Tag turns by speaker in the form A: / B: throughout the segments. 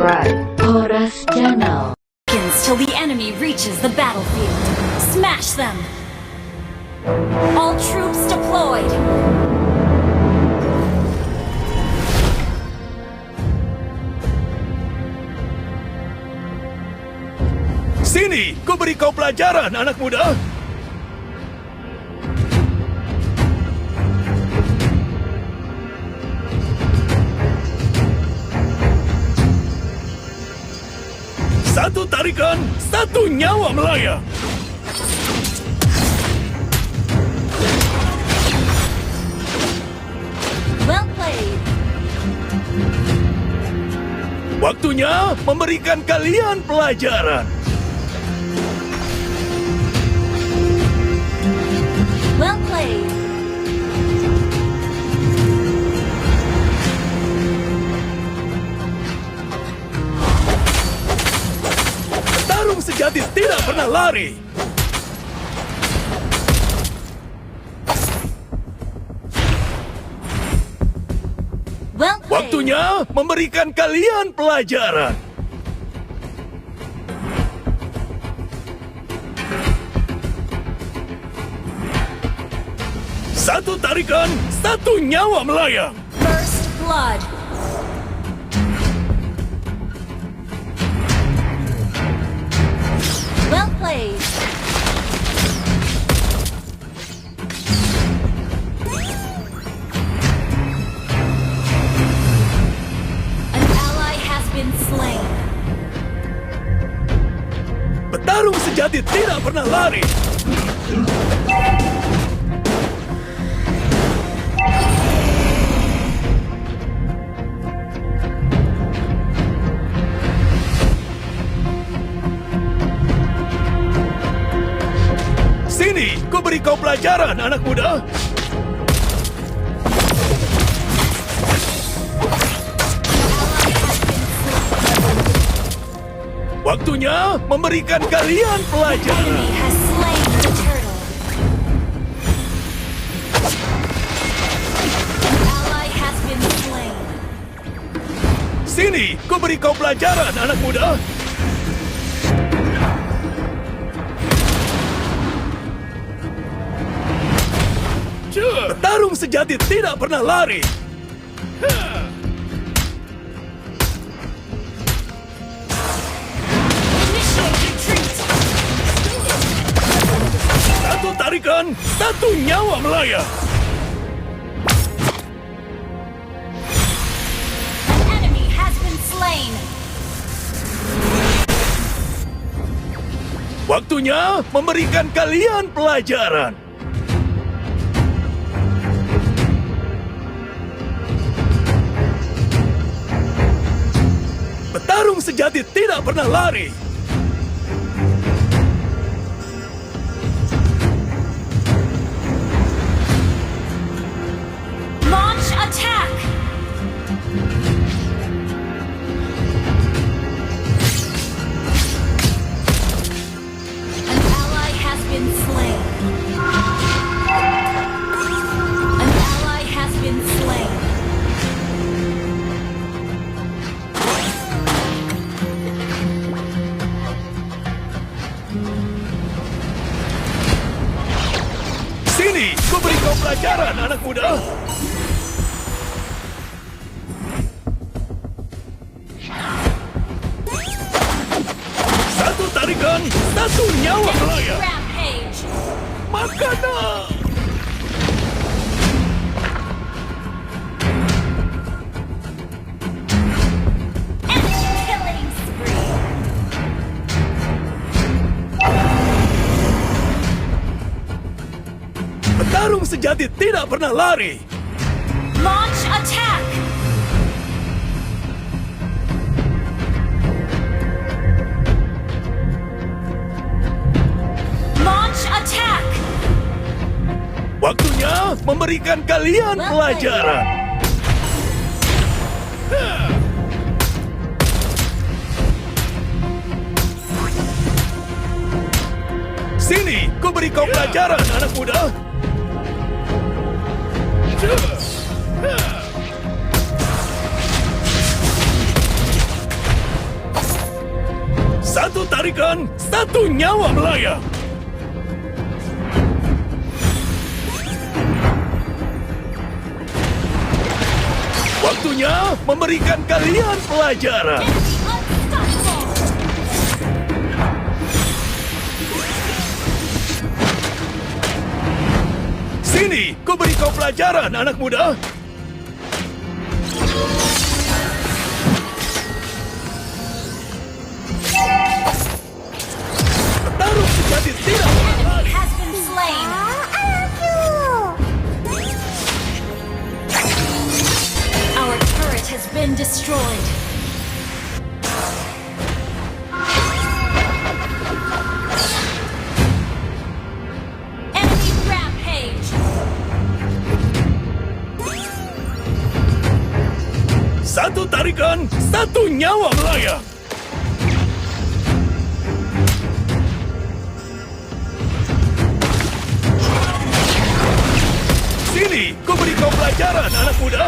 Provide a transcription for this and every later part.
A: Subscribe Horas channel.
B: Till the enemy reaches the battlefield. Smash them! All troops deployed!
C: Sini, ku beri kau pelajaran, anak muda. Satu tarikan, satu nyawa melayang.
B: Well played.
C: Waktunya memberikan kalian pelajaran.
B: Well played.
C: Tarung sejati tidak pernah lari.
B: Well played.
C: Waktunya memberikan kalian pelajaran. Satu tarikan, satu nyawa melayang.
B: First blood. Well played. An ally has been slain.
C: Petarung sejati tidak pernah lari. Sini, ku beri kau pelajaran, anak muda. Waktunya memberikan kalian pelajaran.
B: Enemy has slain the turtle. An ally has been slain.
C: Sini, ku beri kau pelajaran, anak muda. Petarung sejati tidak pernah lari.
B: Initiate retreat.
C: Satu tarikan, satu nyawa melayang.
B: An enemy has been slain.
C: Waktunya memberikan kalian pelajaran. Petarung sejati tidak pernah lari.
B: Launch attack. An ally has been slain. An ally has been slain.
C: Sini, ku beri kau pelajaran, anak muda. Satu tarikan, satu nyawa melayang.
B: Rampage.
C: Makanan.
B: Enemy killing spree.
C: Petarung sejati tidak pernah lari.
B: Launch attack. Launch attack.
C: Waktunya memberikan kalian pelajaran. Sini, ku beri kau pelajaran, anak muda. tarikan, satu nyawa melayang. Waktunya memberikan kalian pelajaran. Sini, ku beri kau pelajaran, anak muda. Petarung sejati tidak pernah lari.
B: Has been slain. Our turret has been destroyed. Enemy rampage.
C: Satu tarikan, satu nyawa melayang. Sini, ku beri kau pelajaran, anak muda.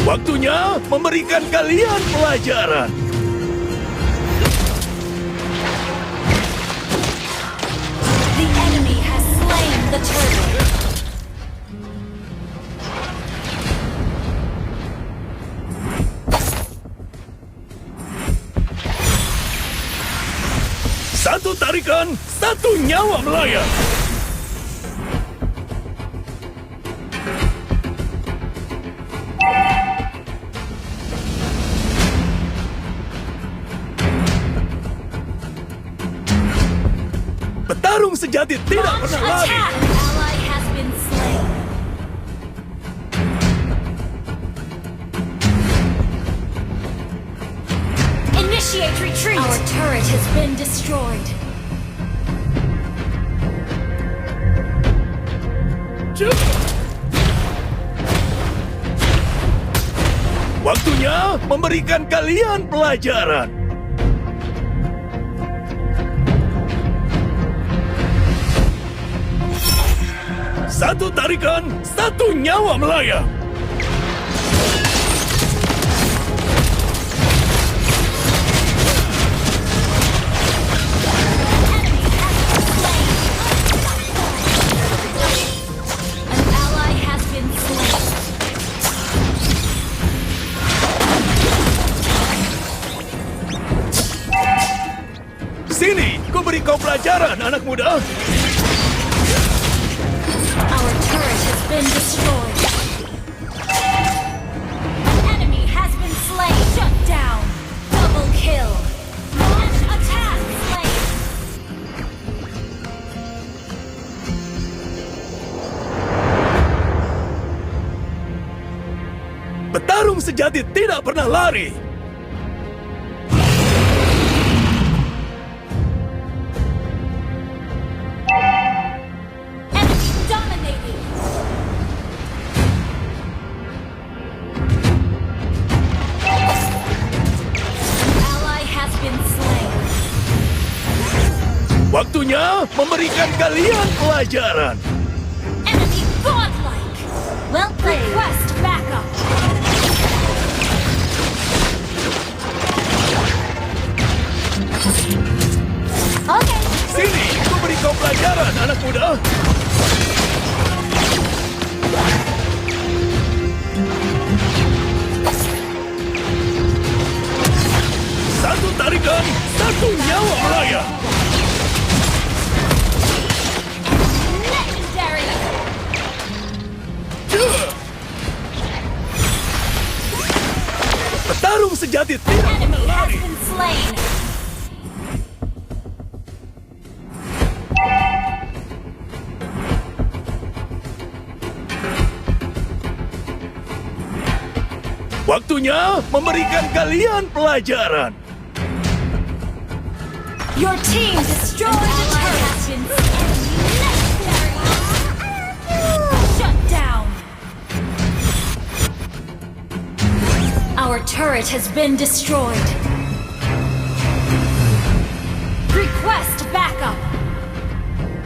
C: Waktunya memberikan kalian pelajaran.
B: The enemy has slain the turtle.
C: Satu tarikan, satu nyawa melayang. Petarung sejati tidak
B: Launch
C: pernah lari.
B: attack. An ally has been slain. Initiate retreat. Our turret has been destroyed.
C: Waktunya memberikan kalian pelajaran. Satu tarikan, satu nyawa melayang.
B: An ally has been slain.
C: Sini, ku beri kau pelajaran, anak muda.
B: Our turret has been destroyed. An enemy has been slain. Shut down. Double kill. Launch attack. Slain.
C: Petarung sejati tidak pernah lari.
B: Enemy dominating. An ally has been slain.
C: Waktunya memberikan kalian pelajaran.
B: Enemy godlike. Well played. Request backup. Okay.
C: Sini, ku beri kau pelajaran, anak muda. Satu tarikan, satu nyawa melayang.
B: Legendary.
C: Petarung sejati tidak pernah
B: Enemy has
C: lari.
B: been slain.
C: Waktunya memberikan kalian pelajaran.
B: Your team destroyed the turret. Legendary. Shut down. Our turret has been destroyed. Request backup.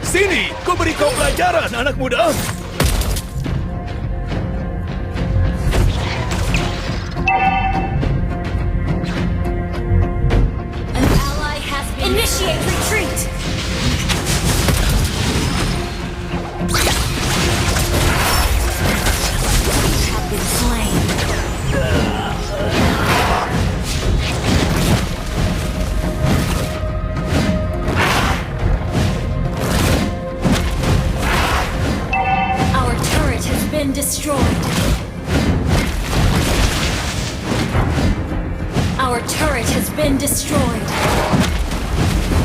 C: Sini, ku beri kau pelajaran, anak muda.
B: destroyed.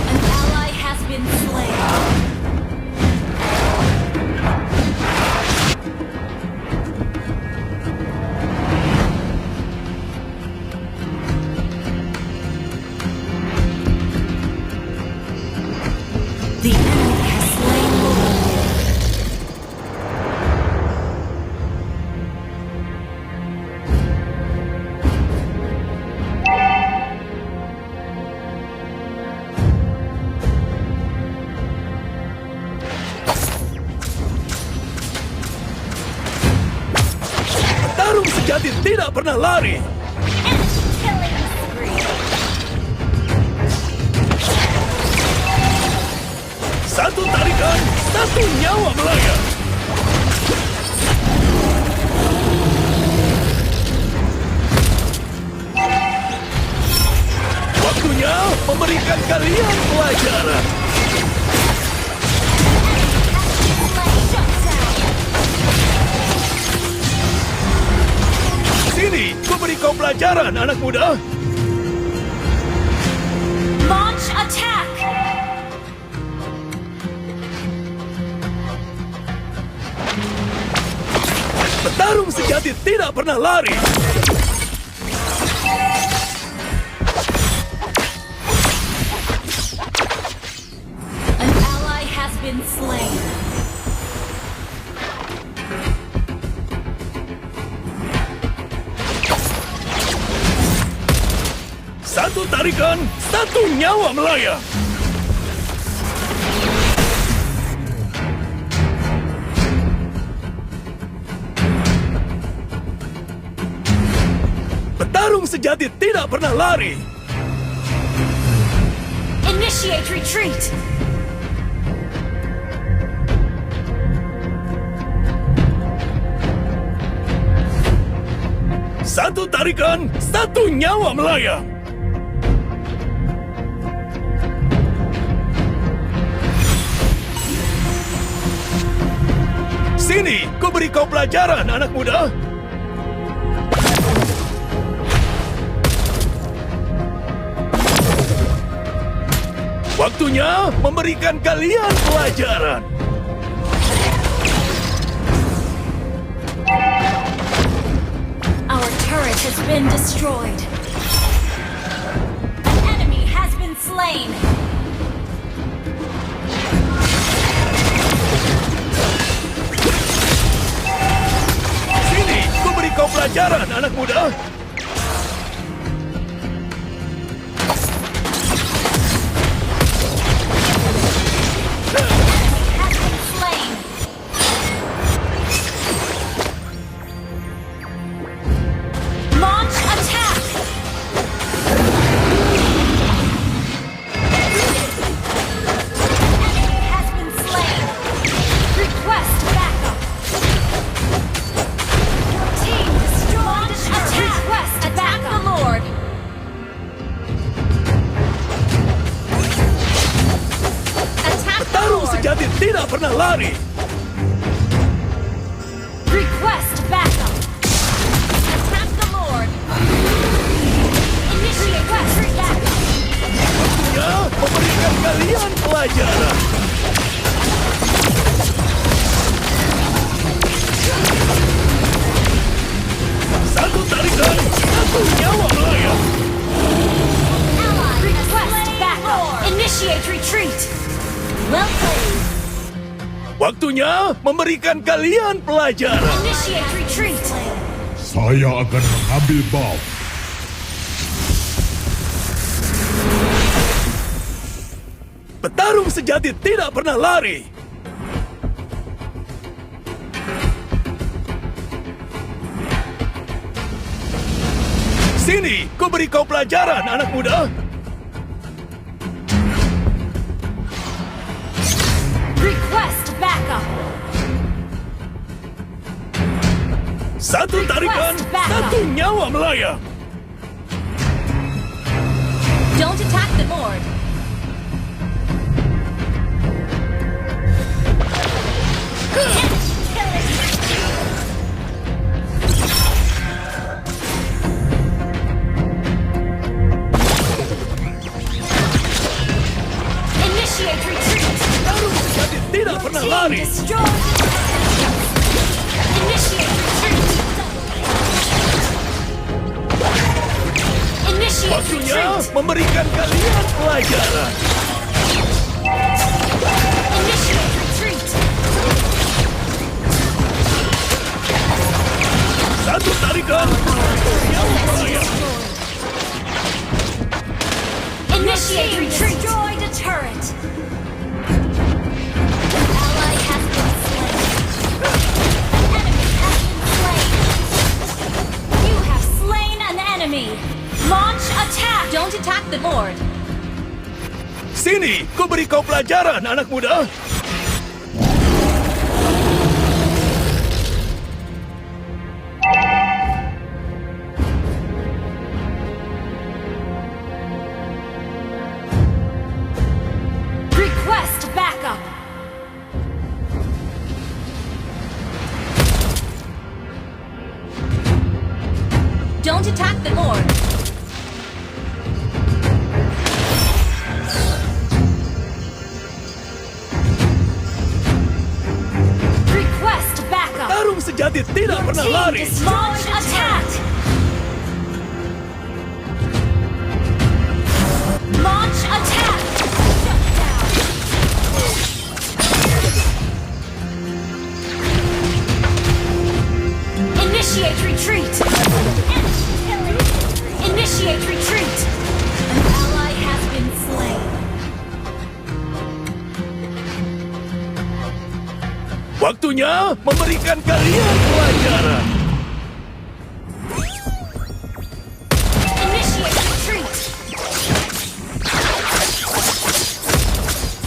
B: An ally has been slain. The enemy has slain Lord.
C: Tarung sejati tidak pernah lari.
B: Killing spree.
C: Satu tarikan, satu nyawa melayang. Waktunya memberikan kalian pelajaran. Sini, ku beri kau pelajaran, anak muda.
B: Launch attack.
C: Petarung sejati tidak pernah lari.
B: An ally has been slain.
C: Satu tarikan, satu nyawa melayang. Petarung sejati tidak pernah lari.
B: Initiate retreat.
C: Satu tarikan, satu nyawa melayang. Sini, ku beri kau pelajaran, anak muda. Waktunya memberikan kalian pelajaran.
B: Our turret has been destroyed. An enemy has been slain.
C: Sini, ku beri kau pelajaran, anak muda.
B: Has been slain. Launch attack. Enemy has been slain. Request backup. Your team destroyed. Launch attack. Request attack the Lord. Attack the
C: Tarung
B: Lord.
C: sejati tidak pernah lari.
B: Request backup. Attack the Lord. Initiate backup.
C: Ya, memberikan kalian pelajaran. Satu tarikan, satu nyawa melayang.
B: Ally request backup. Initiate retreat. Well played.
C: Waktunya memberikan kalian pelajaran.
B: Initiate retreat.
D: Saya akan mengambil bom.
C: Petarung sejati tidak pernah lari. Sini, ku beri kau pelajaran, anak muda.
B: Request backup.
C: Satu tarikan, satu nyawa melayang.
B: Don't attack the Lord.
C: pernah
B: team
C: lari.
B: destroyed. Initiate retreat. Initiate
C: Waktunya
B: retreat.
C: memberikan kalian pelajaran.
B: Initiate retreat.
C: Satu tarikan. Yang bahaya.
B: Initiate retreat. Destroy the turret. An ally has been slain. An enemy has been slain. You have slain an enemy. Launch attack. Don't attack the Lord.
C: Sini, ku beri kau pelajaran, anak muda.
B: Request backup. Don't attack the Lord. Request backup.
C: Tarung sejati tidak pernah
B: Team
C: lari.
B: launch attack. Launch attack. Shut down. Initiate retreat. Enemy killing. Initiate retreat. An ally has been slain.
C: Waktunya memberikan kalian pelajaran.
B: Initiate retreat.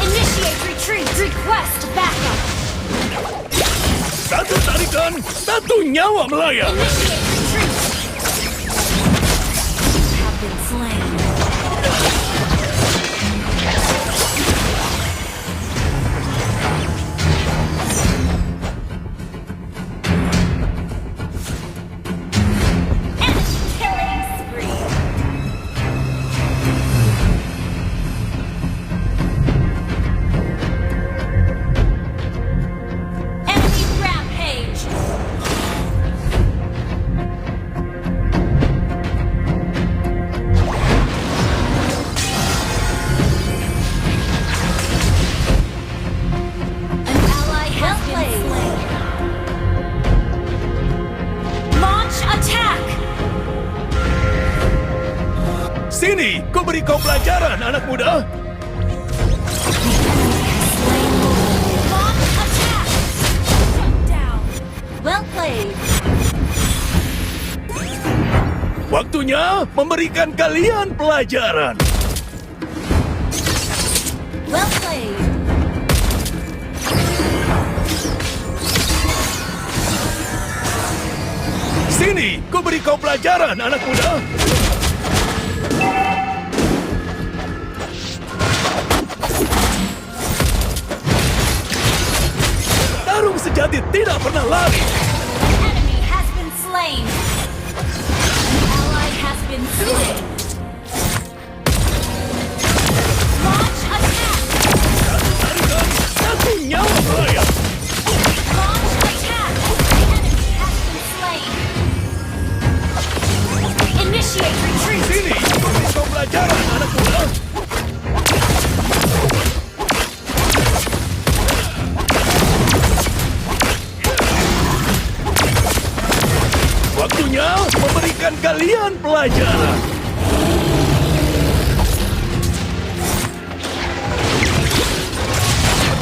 B: Initiate retreat. Request backup.
C: Satu tarikan, satu nyawa melayang.
B: Initiate retreat. You have been slain. Enemy killing spree. Enemy rampage. An ally has been slain. Launch attack.
C: Sini, ku beri kau pelajaran, anak muda.
B: Launch attack. Shut down. Well played.
C: Waktunya memberikan kalian pelajaran.
B: Well played.
C: Sini, ku beri kau pelajaran, anak muda. Tarung sejati tidak pernah lari.
B: An enemy has been slain. An ally has been slain. Launch attack.
C: Satu tarikan, satu nyawa melayang.
B: Launch attack. The enemy has been slain. Initiate retreat.
C: Sini, ku beri kau pelajaran, anak muda. Waktunya memberikan kalian pelajaran.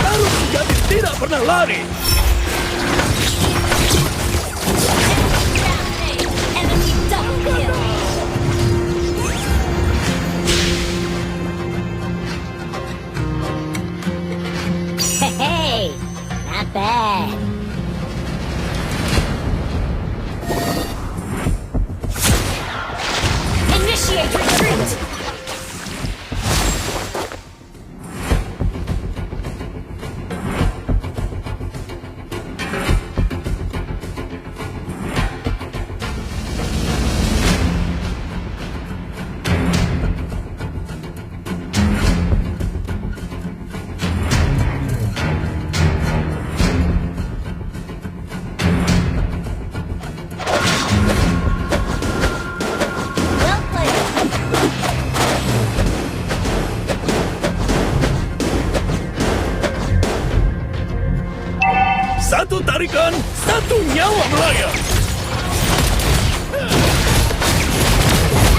C: Tarung sejati tidak pernah lari.
B: Rampage. Enemy double kill.
E: Hey, not bad.
B: Initiate retreat.
C: Satu tarikan, satu nyawa melayang.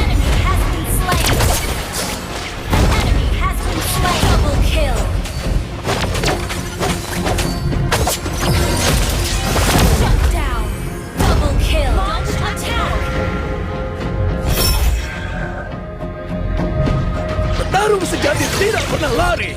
B: Enemy has been slain. Enemy has been slain. Double kill. Shut down. Double kill. Launch attack.
C: Petarung sejati tidak pernah lari.